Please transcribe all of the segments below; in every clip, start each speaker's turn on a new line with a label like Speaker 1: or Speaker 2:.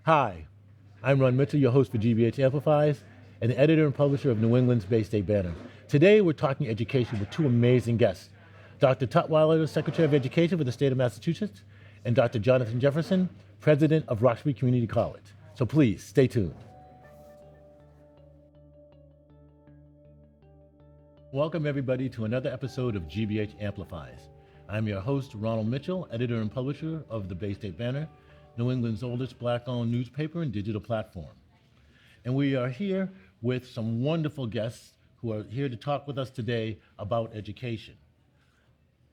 Speaker 1: Hi, I'm Ron Mitchell, your host for GBH Amplifies, and the editor and publisher of New England's Bay State Banner. Today, we're talking education with two amazing guests, Dr. Tutwiler, Secretary of Education for the state of Massachusetts, and Dr. Jonathan Jefferson, President of Roxbury Community College. So please, stay tuned. Welcome, everybody, to another episode of GBH Amplifies. I'm your host, Ronald Mitchell, editor and publisher of the Bay State Banner, New England's oldest Black-owned newspaper and digital platform. And we are here with some wonderful guests who are here to talk with us today about education.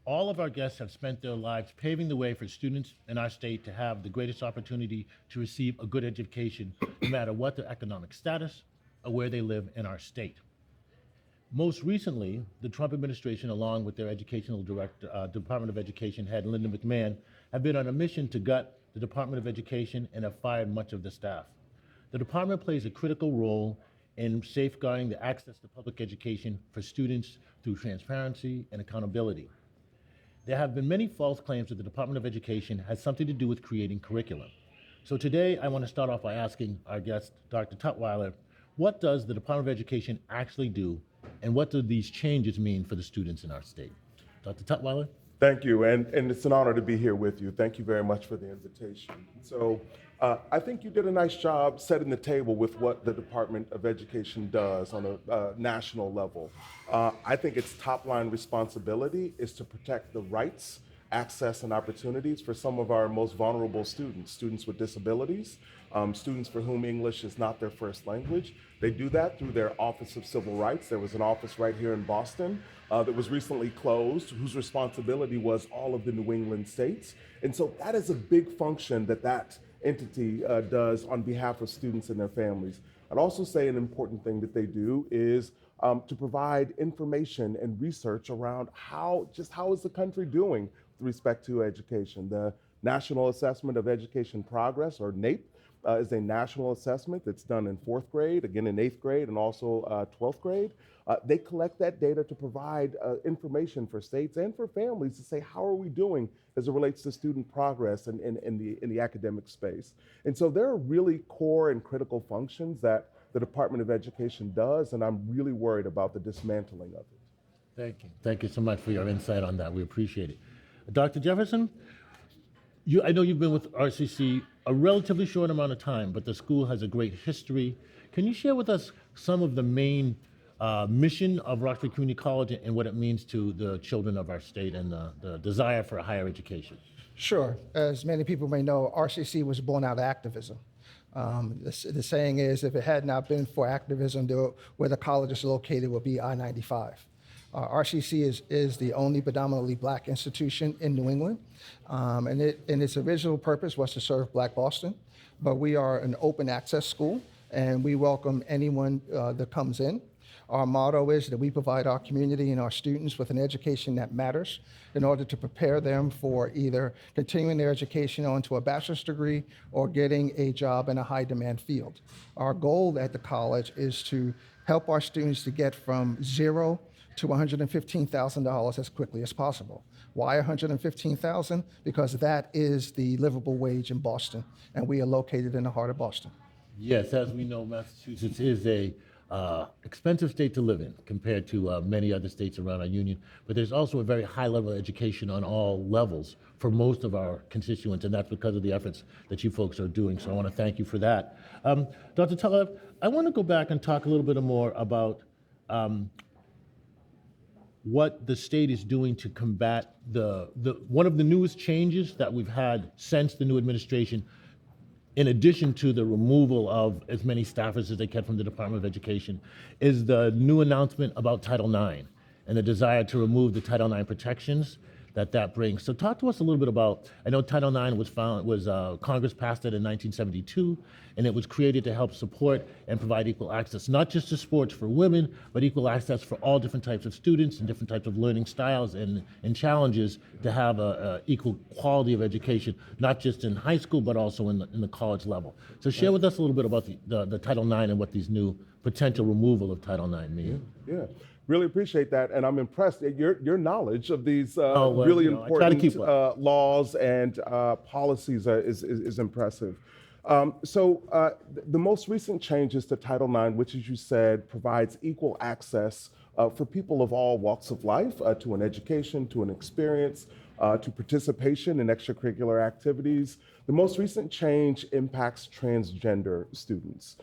Speaker 1: All of our guests have spent their lives paving the way for students in our state to have the greatest opportunity to receive a good education, no matter what their economic status or where they live in our state. Most recently, the Trump administration, along with their educational director, Department of Education head, Linda McMahon, have been on a mission to gut the Department of Education and have fired much of the staff. The department plays a critical role in safeguarding the access to public education for students through transparency and accountability. There have been many false claims that the Department of Education has something to do with creating curriculum. So today, I want to start off by asking our guest, Dr. Tutwiler, what does the Department of Education actually do, and what do these changes mean for the students in our state? Dr. Tutwiler?
Speaker 2: Thank you, and it's an honor to be here with you. Thank you very much for the invitation. So I think you did a nice job setting the table with what the Department of Education does on a national level. I think its top line responsibility is to protect the rights, access, and opportunities for some of our most vulnerable students, students with disabilities, students for whom English is not their first language. They do that through their Office of Civil Rights. There was an office right here in Boston that was recently closed, whose responsibility was all of the New England states. And so that is a big function that entity does on behalf of students and their families. I'd also say an important thing that they do is to provide information and research around how is the country doing with respect to education. The National Assessment of Education Progress, or NAEP, is a national assessment that's done in 4th grade, again in 8th grade, and also 12th grade. They collect that data to provide information for states and for families to say, how are we doing as it relates to student progress in the academic space? And so there are really core and critical functions that the Department of Education does, and I'm really worried about the dismantling of it.
Speaker 1: Thank you. Thank you so much for your insight on that. We appreciate it. Dr. Jefferson, I know you've been with RCC a relatively short amount of time, but the school has a great history. Can you share with us some of the main mission of Roxbury Community College and what it means to the children of our state and the desire for a higher education?
Speaker 3: Sure. As many people may know, RCC was born out of activism. The saying is, if it had not been for activism, where the college is located would be I-95. RCC is the only predominantly Black institution in New England, and its original purpose was to serve Black Boston, but we are an open access school, and we welcome anyone that comes in. Our motto is that we provide our community and our students with an education that matters in order to prepare them for either continuing their education onto a bachelor's degree or getting a job in a high demand field. Our goal at the college is to help our students to get from $0 to $115,000 as quickly as possible. Why $115,000? Because that is the livable wage in Boston, and we are located in the heart of Boston.
Speaker 1: Yes, as we know, Massachusetts is a expensive state to live in compared to many other states around our union, but there's also a very high level of education on all levels for most of our constituents, and that's because of the efforts that you folks are doing, so I want to thank you for that. Dr. Tutwiler, I want to go back and talk a little bit more about what the state is doing to combat one of the newest changes that we've had since the new administration, in addition to the removal of as many staffers as they can from the Department of Education, is the new announcement about Title IX and the desire to remove the Title IX protections that brings. So talk to us a little bit about, I know Title IX Congress passed it in 1972, and it was created to help support and provide equal access, not just to sports for women, but equal access for all different types of students and different types of learning styles and challenges to have a equal quality of education, not just in high school, but also in the college level. So share with us a little bit about the Title IX and what these new potential removal of Title IX mean.
Speaker 2: Yeah. Really appreciate that, and I'm impressed at your knowledge of these really important laws and policies is impressive. The most recent changes to Title IX, which, as you said, provides equal access for people of all walks of life to an education, to an experience, to participation in extracurricular activities. The most recent change impacts transgender students.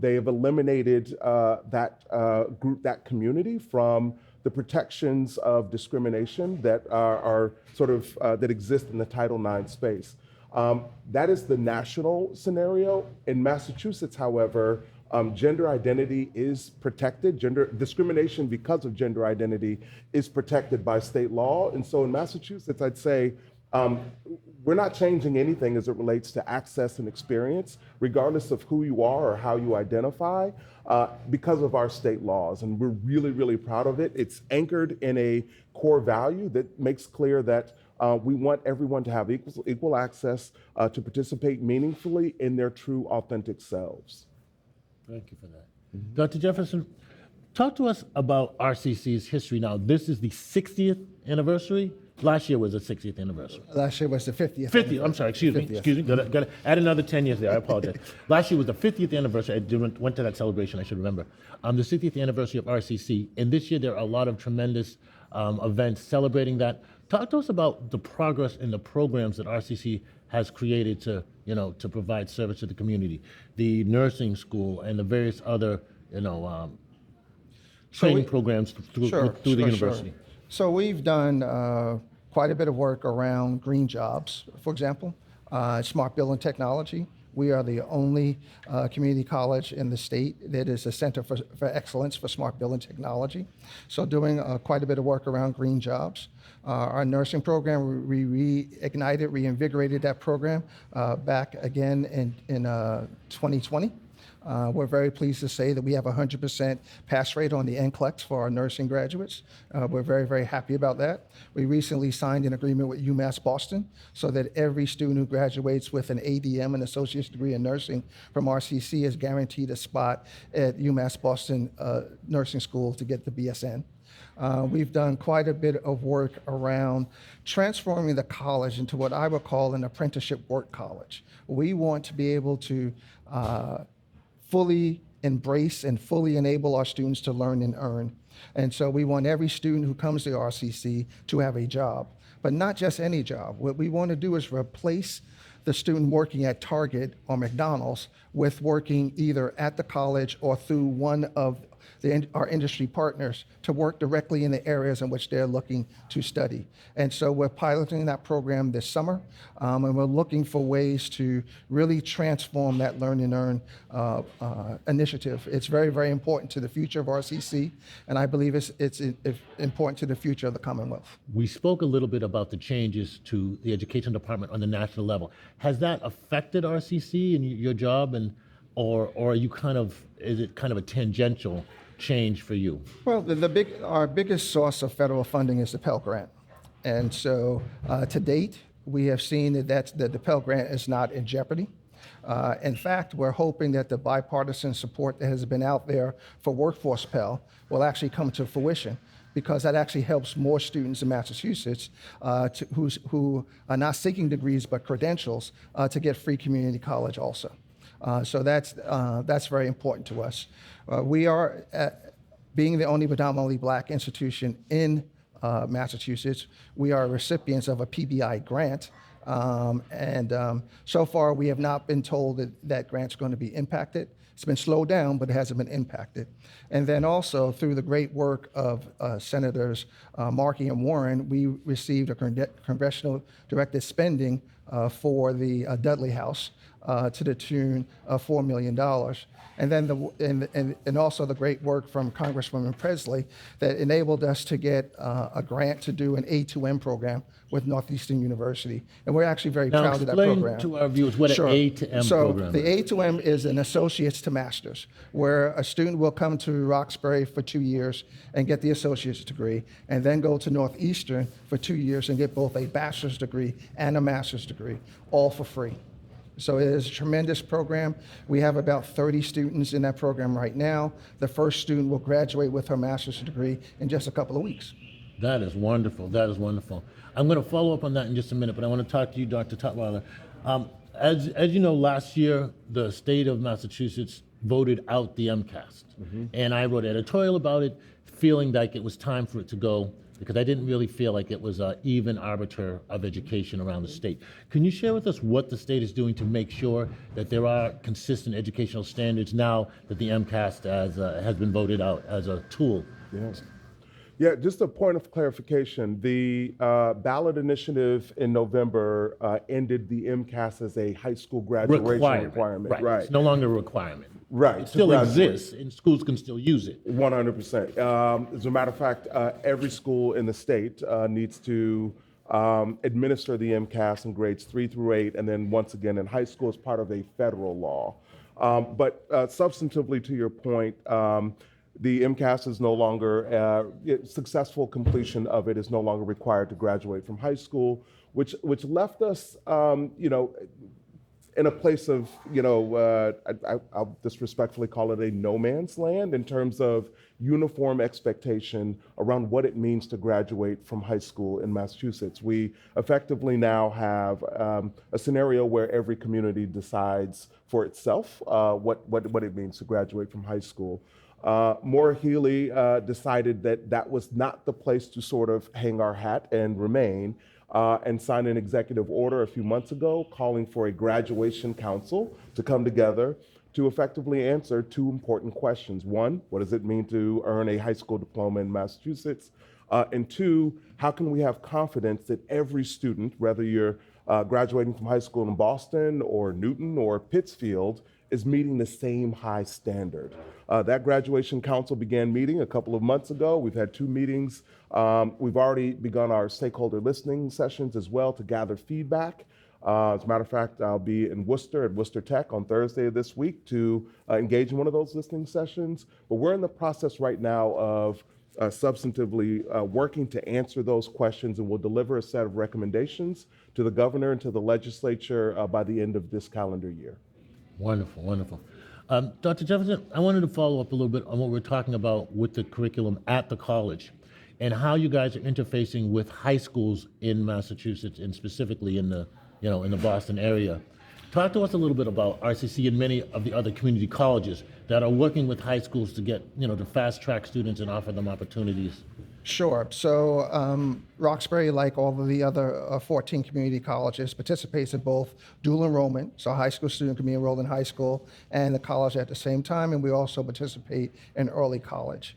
Speaker 2: They have eliminated that community from the protections of discrimination that that exist in the Title IX space. That is the national scenario. In Massachusetts, however, gender identity is protected. Gender discrimination because of gender identity is protected by state law. And so in Massachusetts, I'd say we're not changing anything as it relates to access and experience, regardless of who you are or how you identify, because of our state laws. And we're really, really proud of it. It's anchored in a core value that makes clear that we want everyone to have equal access to participate meaningfully in their true, authentic selves.
Speaker 1: Thank you for that. Dr. Jefferson, talk to us about RCC's history now. This is the 60th anniversary. Last year was the 60th anniversary.
Speaker 3: Last year was the 50th.
Speaker 1: 50th, I'm sorry, excuse me. Got to add another 10 years there, I apologize. Last year was the 50th anniversary. I went to that celebration, I should remember. The 60th anniversary of RCC. And this year there are a lot of tremendous events celebrating that. Talk to us about the progress in the programs that RCC has created to provide service to the community, the nursing school and the various other, training programs through the university.
Speaker 3: Sure. So we've done quite a bit of work around green jobs, for example, smart building technology. We are the only community college in the state that is a center for excellence for smart building technology. So doing quite a bit of work around green jobs. Our nursing program, we reinvigorated that program back again in 2020. We're very pleased to say that we have 100% pass rate on the NCLEX for our nursing graduates. We're very, very happy about that. We recently signed an agreement with UMass Boston so that every student who graduates with an ADM, an associate's degree in nursing from RCC, is guaranteed a spot at UMass Boston Nursing School to get the BSN. We've done quite a bit of work around transforming the college into what I would call an apprenticeship work college. We want to be able to fully embrace and fully enable our students to learn and earn. And so we want every student who comes to RCC to have a job, but not just any job. What we want to do is replace the student working at Target or McDonald's with working either at the college or through one of our industry partners to work directly in the areas in which they're looking to study. And so we're piloting that program this summer, and we're looking for ways to really transform that Learn and Earn initiative. It's very, very important to the future of RCC, and I believe it's important to the future of the Commonwealth.
Speaker 1: We spoke a little bit about the changes to the education department on the national level. Has that affected RCC and your job, or are you is it kind of a tangential change for you?
Speaker 3: Well, our biggest source of federal funding is the Pell Grant. And so to date, we have seen that the Pell Grant is not in jeopardy. In fact, we're hoping that the bipartisan support that has been out there for Workforce Pell will actually come to fruition, because that actually helps more students in Massachusetts who are not seeking degrees but credentials to get free community college also. So that's very important to us. We are, being the only predominantly black institution in Massachusetts, we are recipients of a PBI grant. So far, we have not been told that grant's going to be impacted. It's been slowed down, but it hasn't been impacted. And then also, through the great work of Senators Markey and Warren, we received a congressional directed spending for the Dudley House to the tune of $4 million. And then and also the great work from Congresswoman Presley that enabled us to get a grant to do an A2M program with Northeastern University. And we're actually very proud of that program.
Speaker 1: Explain to our viewers what an A2M program is.
Speaker 3: So the A2M is an associate's to master's, where a student will come to Roxbury for 2 years and get the associate's degree, and then go to Northeastern for 2 years and get both a bachelor's degree and a master's degree, all for free. So it is a tremendous program. We have about 30 students in that program right now. The first student will graduate with her master's degree in just a couple of weeks.
Speaker 1: That is wonderful. That is wonderful. I'm going to follow up on that in just a minute, but I want to talk to you, Dr. Tutwiler. As you know, last year, the state of Massachusetts voted out the MCAS. And I wrote an editorial about it, feeling like it was time for it to go, because I didn't really feel like it was an even arbiter of education around the state. Can you share with us what the state is doing to make sure that there are consistent educational standards now that the MCAS has been voted out as a tool?
Speaker 2: Yes. Yeah, just a point of clarification. The ballot initiative in November ended the MCAS as a high school graduation requirement.
Speaker 1: Right. It's no longer a requirement.
Speaker 2: Right.
Speaker 1: It still exists, and schools can still use it.
Speaker 2: 100%. As a matter of fact, every school in the state needs to administer the MCAS in grades 3 through 8, and then once again in high school as part of a federal law. But substantively to your point, the MCAS is no longer, successful completion of it is no longer required to graduate from high school, which left us, in a place of, I'll disrespectfully call it a no man's land in terms of uniform expectation around what it means to graduate from high school in Massachusetts. We effectively now have a scenario where every community decides for itself what it means to graduate from high school. Maura Healey decided that was not the place to sort of hang our hat and remain, and signed an executive order a few months ago calling for a graduation council to come together to effectively answer two important questions. One, what does it mean to earn a high school diploma in Massachusetts? And two, how can we have confidence that every student, whether you're graduating from high school in Boston or Newton or Pittsfield, is meeting the same high standard. That graduation council began meeting a couple of months ago. We've had 2 meetings. We've already begun our stakeholder listening sessions as well to gather feedback. As a matter of fact, I'll be in Worcester at Worcester Tech on Thursday of this week to engage in one of those listening sessions. But we're in the process right now of substantively working to answer those questions, and we'll deliver a set of recommendations to the governor and to the legislature by the end of this calendar year.
Speaker 1: Wonderful, wonderful. Dr. Jefferson, I wanted to follow up a little bit on what we're talking about with the curriculum at the college and how you guys are interfacing with high schools in Massachusetts and specifically in the Boston area. Talk to us a little bit about RCC and many of the other community colleges that are working with high schools to get, to fast track students and offer them opportunities.
Speaker 3: Sure. So Roxbury, like all of the other 14 community colleges, participates in both dual enrollment, so a high school student can be enrolled in high school and the college at the same time, and we also participate in early college.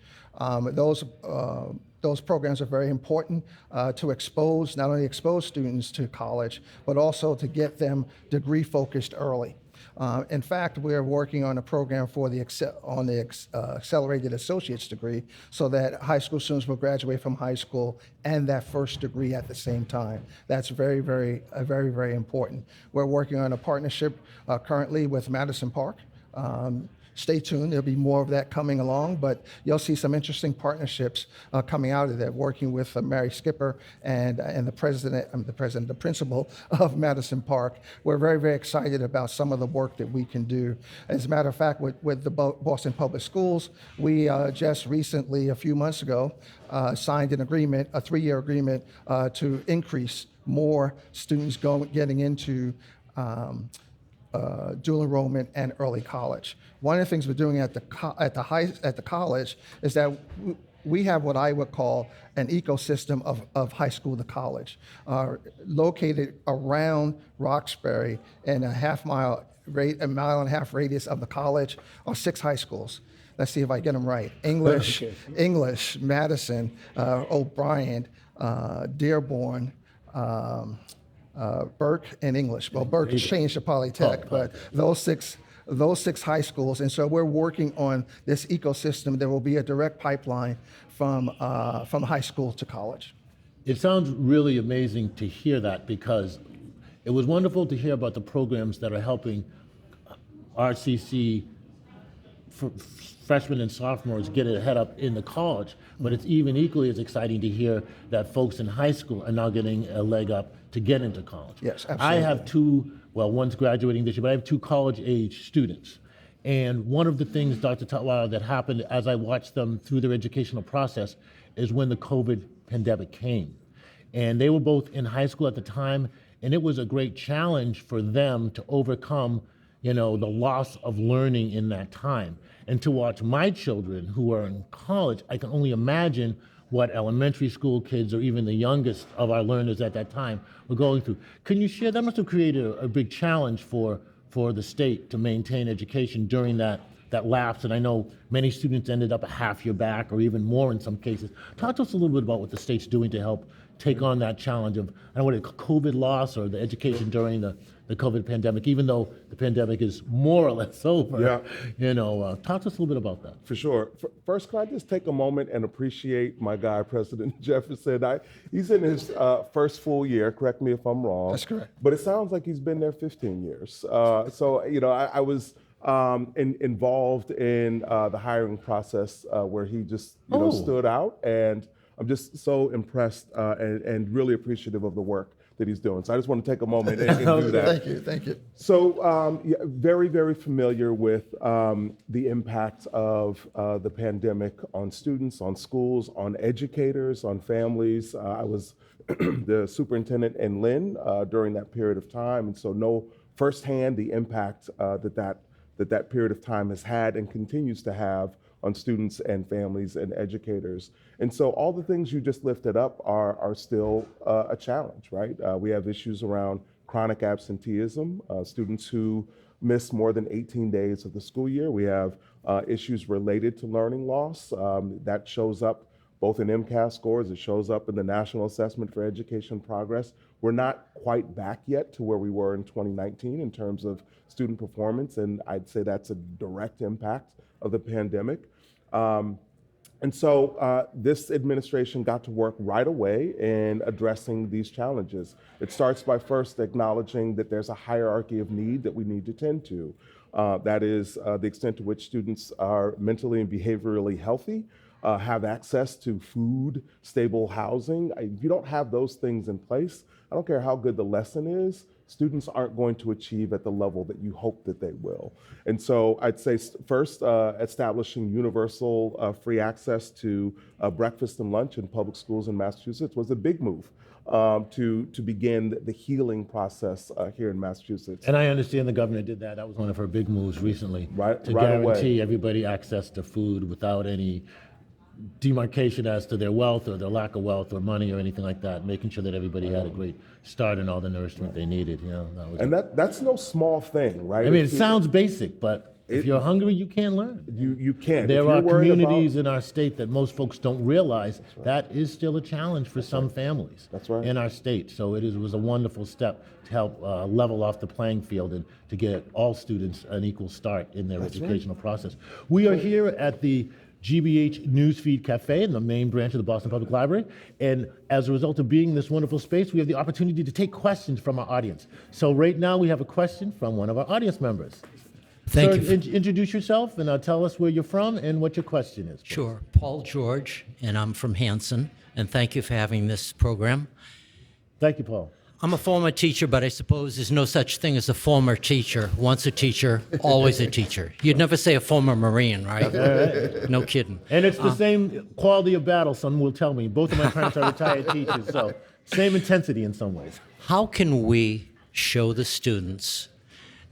Speaker 3: Those programs are very important to expose, not only expose students to college, but also to get them degree focused early. In fact, we're working on a program for the accelerated associate's degree so that high school students will graduate from high school and that first degree at the same time. That's very, very important. We're working on a partnership currently with Madison Park. Stay tuned, there'll be more of that coming along, but you'll see some interesting partnerships coming out of that, working with Mary Skipper and the principal of Madison Park. We're very, very excited about some of the work that we can do. As a matter of fact, with the Boston Public Schools, we just recently, a few months ago, signed an agreement, a 3-year agreement to increase more students getting into dual enrollment and early college. One of the things we're doing at the college is that we have what I would call an ecosystem of high school to college, located around Roxbury in a mile and a half radius of the college are 6 high schools. Let's see if I get them right. English, Madison, O'Brien, Dearborn, Burke, and English. Well, Burke changed to Polytech, but those six high schools, and so we're working on this ecosystem. There will be a direct pipeline from high school to college.
Speaker 1: It sounds really amazing to hear that, because it was wonderful to hear about the programs that are helping RCC freshmen and sophomores get a head up in the college, but it's even equally as exciting to hear that folks in high school are now getting a leg up to get into college.
Speaker 3: Yes, absolutely.
Speaker 1: I have one's graduating this year, but I have 2 college-age students. And one of the things, Dr. Tutwiler, that happened as I watched them through their educational process is when the COVID pandemic came. and they were both in high school at the time, and it was a great challenge for them to overcome, the loss of learning in that time. And to watch my children who are in college, I can only imagine what elementary school kids or even the youngest of our learners at that time were going through. Can you share, that must have created a big challenge for the state to maintain education during that lapse, and I know many students ended up a half year back or even more in some cases. Talk to us a little bit about what the state's doing to help take on that challenge of, I don't know what COVID loss or the education during the COVID pandemic, even though the pandemic is more or less over.
Speaker 2: Yeah.
Speaker 1: Talk to us a little bit about that.
Speaker 2: For sure. First, can I just take a moment and appreciate my guy, President Jefferson? He's in his first full year, correct me if I'm wrong.
Speaker 3: That's correct.
Speaker 2: But it sounds like he's been there 15 years. I was involved in the hiring process where he just stood out, and I'm just so impressed and really appreciative of the work that he's doing. So I just want to take a moment and do that.
Speaker 3: Thank you.
Speaker 2: So very, very familiar with the impact of the pandemic on students, on schools, on educators, on families. I was the superintendent in Lynn during that period of time, and so know firsthand the impact that period of time has had and continues to have on students and families and educators. And so all the things you just lifted up are still a challenge, right? We have issues around chronic absenteeism, students who miss more than 18 days of the school year. We have issues related to learning loss. That shows up both in MCAS scores, it shows up in the National Assessment for Education Progress. We're not quite back yet to where we were in 2019 in terms of student performance, and I'd say that's a direct impact of the pandemic. And so this administration got to work right away in addressing these challenges. It starts by first acknowledging that there's a hierarchy of need that we need to tend to. That is the extent to which students are mentally and behaviorally healthy, have access to food, stable housing. If you don't have those things in place, I don't care how good the lesson is, students aren't going to achieve at the level that you hope that they will. And so I'd say first, establishing universal free access to breakfast and lunch in public schools in Massachusetts was a big move to begin the healing process here in Massachusetts.
Speaker 1: And I understand the governor did that. That was one of her big moves recently, to
Speaker 2: right
Speaker 1: guarantee
Speaker 2: away.
Speaker 1: everybody access to food without any demarcation as to their wealth or their lack of wealth or money or anything like that, making sure that everybody had a great start and all the nourishment they needed.
Speaker 2: That's no small thing, right?
Speaker 1: I mean, it sounds basic, but if you're hungry, you can't learn.
Speaker 2: You can't.
Speaker 1: There are communities in our state that most folks don't realize that is still a challenge for some families in our state. So it was a wonderful step to help level off the playing field and to get all students an equal start in their educational process. We are here at the GBH Newsfeed Cafe in the main branch of the Boston Public Library. And as a result of being in this wonderful space, we have the opportunity to take questions from our audience. So right now we have a question from one of our audience members.
Speaker 4: Thank
Speaker 1: Sir,
Speaker 4: you.
Speaker 1: introduce yourself and tell us where you're from and what your question is.
Speaker 4: Sure. Paul George, and I'm from Hanson, and thank you for having this program.
Speaker 1: Thank you, Paul.
Speaker 4: I'm a former teacher, but I suppose there's no such thing as a former teacher. Once a teacher, always a teacher. You'd never say a former Marine, right? No kidding.
Speaker 1: And it's the same quality of battle, some will tell me. Both of my parents are retired teachers, so same intensity in some ways.
Speaker 4: How can we show the students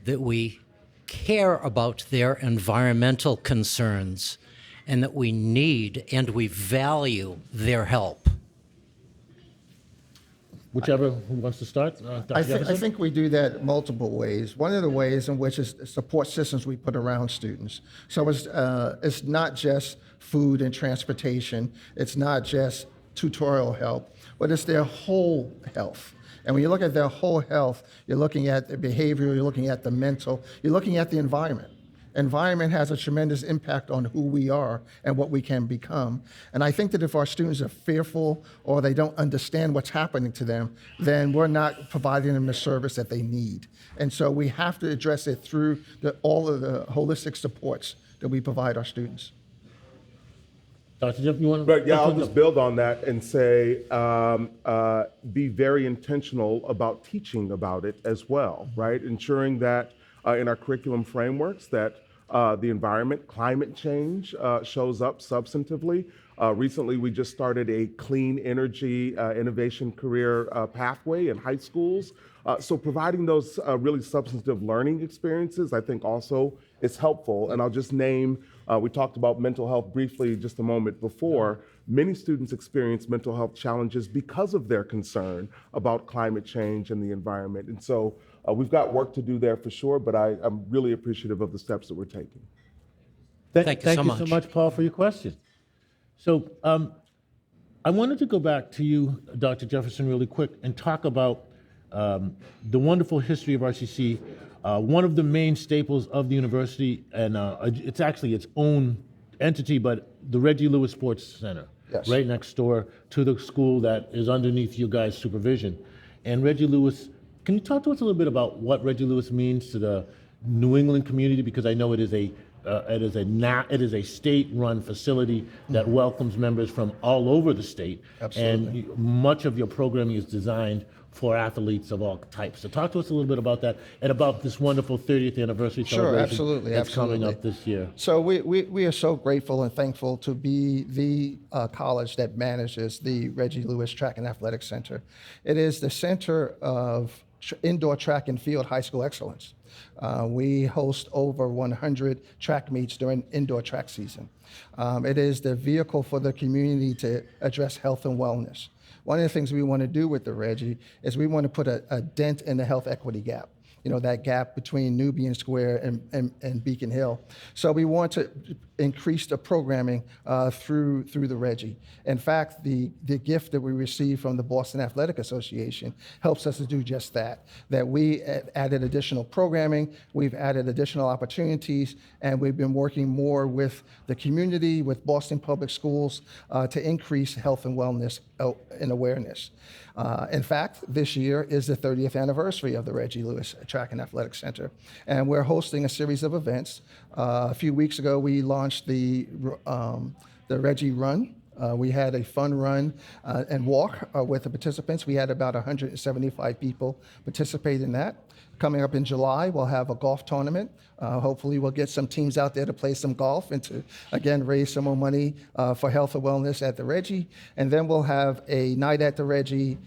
Speaker 4: that we care about their environmental concerns and that we need and we value their help?
Speaker 1: Whichever who wants to start. Dr.
Speaker 3: I
Speaker 1: Jefferson?
Speaker 3: think we do that multiple ways. One of the ways in which is support systems we put around students. So it's not just food and transportation. It's not just tutorial help, but it's their whole health. And when you look at their whole health, you're looking at the behavioral, you're looking at the mental, you're looking at the environment. Environment has a tremendous impact on who we are and what we can become. And I think that if our students are fearful or they don't understand what's happening to them, then we're not providing them the service that they need. And so we have to address it through all of the holistic supports that we provide our students.
Speaker 1: Dr. Jeff, you want to?
Speaker 2: But yeah, I'll just build on that and say, be very intentional about teaching about it as well, right? Ensuring that in our curriculum frameworks that the environment, climate change shows up substantively. Recently, we just started a clean energy innovation career pathway in high schools. So providing those really substantive learning experiences, I think also is helpful. And I'll just name, we talked about mental health briefly just a moment before. Many students experience mental health challenges because of their concern about climate change and the environment. And so we've got work to do there for sure, but I'm really appreciative of the steps that we're taking.
Speaker 4: Thank you so
Speaker 1: Thank you so
Speaker 4: much.
Speaker 1: much, Paul, for your question. So I wanted to go back to you, Dr. Jefferson, really quick and talk about the wonderful history of RCC. One of the main staples of the university, and it's actually its own entity, but the Reggie Lewis Sports Center,
Speaker 3: Yes.
Speaker 1: right next door to the school that is underneath you guys' supervision. And Reggie Lewis, can you talk to us a little bit about what Reggie Lewis means to the New England community? Because I know it is a state-run facility that welcomes members from all over the state.
Speaker 3: Absolutely.
Speaker 1: And much of your programming is designed for athletes of all types. So talk to us a little bit about that and about this wonderful 30th anniversary
Speaker 3: Sure,
Speaker 1: celebration
Speaker 3: absolutely,
Speaker 1: that's coming
Speaker 3: absolutely.
Speaker 1: up this year.
Speaker 3: So we are so grateful and thankful to be the college that manages the Reggie Lewis Track and Athletic Center. It is the center of indoor track and field high school excellence. We host over 100 track meets during indoor track season. It is the vehicle for the community to address health and wellness. One of the things we want to do with the Reggie is we want to put a dent in the health equity gap. You know, that gap between Nubian Square and Beacon Hill. So we want to increase the programming through the Reggie. In fact, the gift that we received from the Boston Athletic Association helps us to do just that. That we added additional programming, we've added additional opportunities, and we've been working more with the community, with Boston Public Schools to increase health and wellness and awareness. In fact, this year is the 30th anniversary of the Reggie Lewis Track and Athletic Center, and we're hosting a series of events. A few weeks ago, we launched the Reggie Run. We had a fun run and walk with the participants. We had about 175 people participate in that. Coming up in July, we'll have a golf tournament. Hopefully, we'll get some teams out there to play some golf and to, again, raise some more money for health and wellness at the Reggie. And then we'll have a night at the Reggie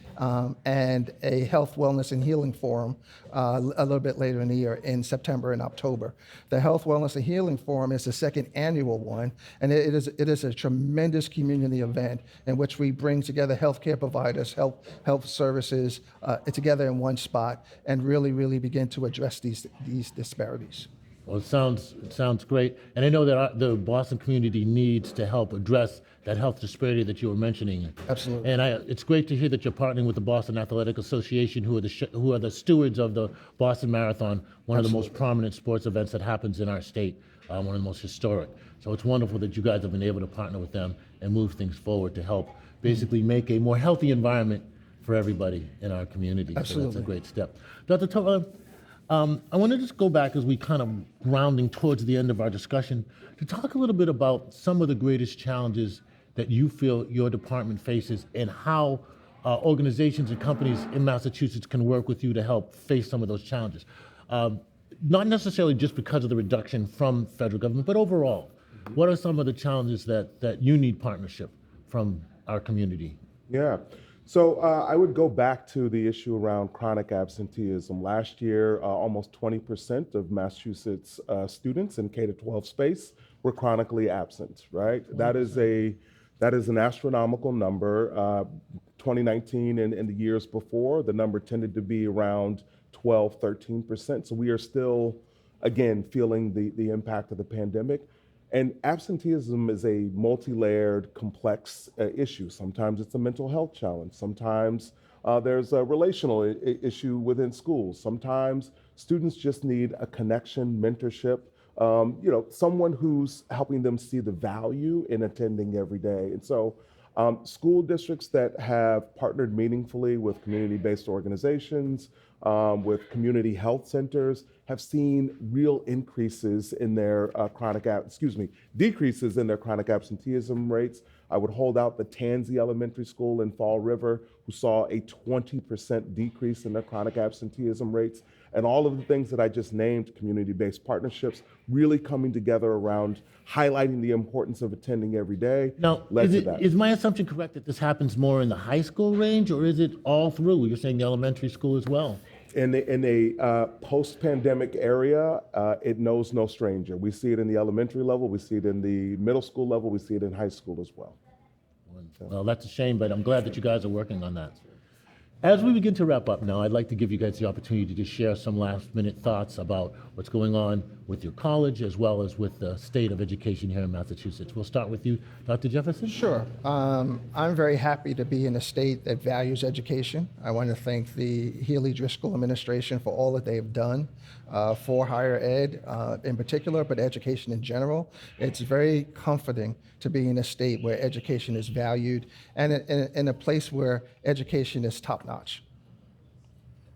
Speaker 3: and a health, wellness, and healing forum a little bit later in the year in September and October. The Health, Wellness, and Healing Forum is the second annual one, and it is a tremendous community event in which we bring together healthcare providers, health services together in one spot and really begin to address these disparities.
Speaker 1: Well, it sounds great. And I know that the Boston community needs to help address that health disparity that you were mentioning.
Speaker 3: Absolutely.
Speaker 1: And it's great to hear that you're partnering with the Boston Athletic Association, who are the stewards of the Boston Marathon, one of the most prominent sports events that happens in our state, one of the most historic. So it's wonderful that you guys have been able to partner with them and move things forward to help basically make a more healthy environment for everybody in our community.
Speaker 3: Absolutely.
Speaker 1: So that's a great step. Dr. Tutwiler, I want to just go back as we kind of rounding towards the end of our discussion to talk a little bit about some of the greatest challenges that you feel your department faces and how organizations and companies in Massachusetts can work with you to help face some of those challenges. Not necessarily just because of the reduction from federal government, but overall, what are some of the challenges that you need partnership from our community?
Speaker 2: Yeah. So I would go back to the issue around chronic absenteeism. Last year, almost 20% of Massachusetts students in K-12 space were chronically absent, right? That is an astronomical number. 2019 and the years before, the number tended to be around 12, 13%. So we are still, again, feeling the impact of the pandemic. And absenteeism is a multi-layered, complex issue. Sometimes it's a mental health challenge. Sometimes there's a relational issue within schools. Sometimes students just need a connection, mentorship, someone who's helping them see the value in attending every day. And so school districts that have partnered meaningfully with community-based organizations, with community health centers, have seen real increases in their decreases in their chronic absenteeism rates. I would hold out the Tansy Elementary School in Fall River, who saw a 20% decrease in their chronic absenteeism rates, and all of the things that I just named, community-based partnerships, really coming together around highlighting the importance of attending every day.
Speaker 1: Now,
Speaker 2: led to that.
Speaker 1: is my assumption correct that this happens more in the high school range, or is it all through? You're saying the elementary school as well?
Speaker 2: In a post-pandemic area, it knows no stranger. We see it in the elementary level, we see it in the middle school level, we see it in high school as well.
Speaker 1: Well, that's a shame, but I'm glad that you guys are working on that. As we begin to wrap up now, I'd like to give you guys the opportunity to just share some last-minute thoughts about what's going on with your college as well as with the state of education here in Massachusetts. We'll start with you, Dr. Jefferson.
Speaker 3: Sure. I'm very happy to be in a state that values education. I want to thank the Healy Driscoll administration for all that they've done for higher ed in particular, but education in general. It's very comforting to be in a state where education is valued and in a place where education is top-notch.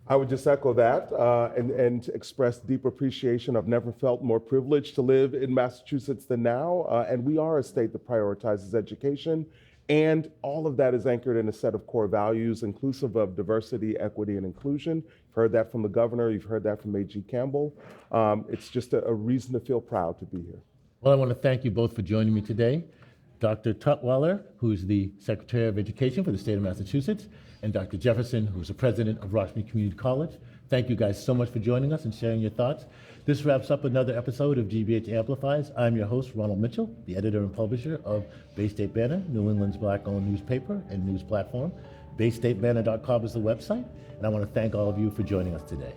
Speaker 2: I would just echo that and express deep appreciation. I've never felt more privileged to live in Massachusetts than now, and we are a state that prioritizes education, and all of that is anchored in a set of core values inclusive of diversity, equity, and inclusion. You've heard that from the governor, you've heard that from A.G. Campbell. It's just a reason to feel proud to be here.
Speaker 1: Well, I want to thank you both for joining me today. Dr. Tutwiler, who is the Secretary of Education for the state of Massachusetts, and Dr. Jefferson, who is the president of Roxbury Community College. Thank you guys so much for joining us and sharing your thoughts. This wraps up another episode of GBH Amplifies. I'm your host, Ronald Mitchell, the editor and publisher of Bay State Banner, New England's Black-owned newspaper and news platform. BayStateBanner.com is the website, and I want to thank all of you for joining us today.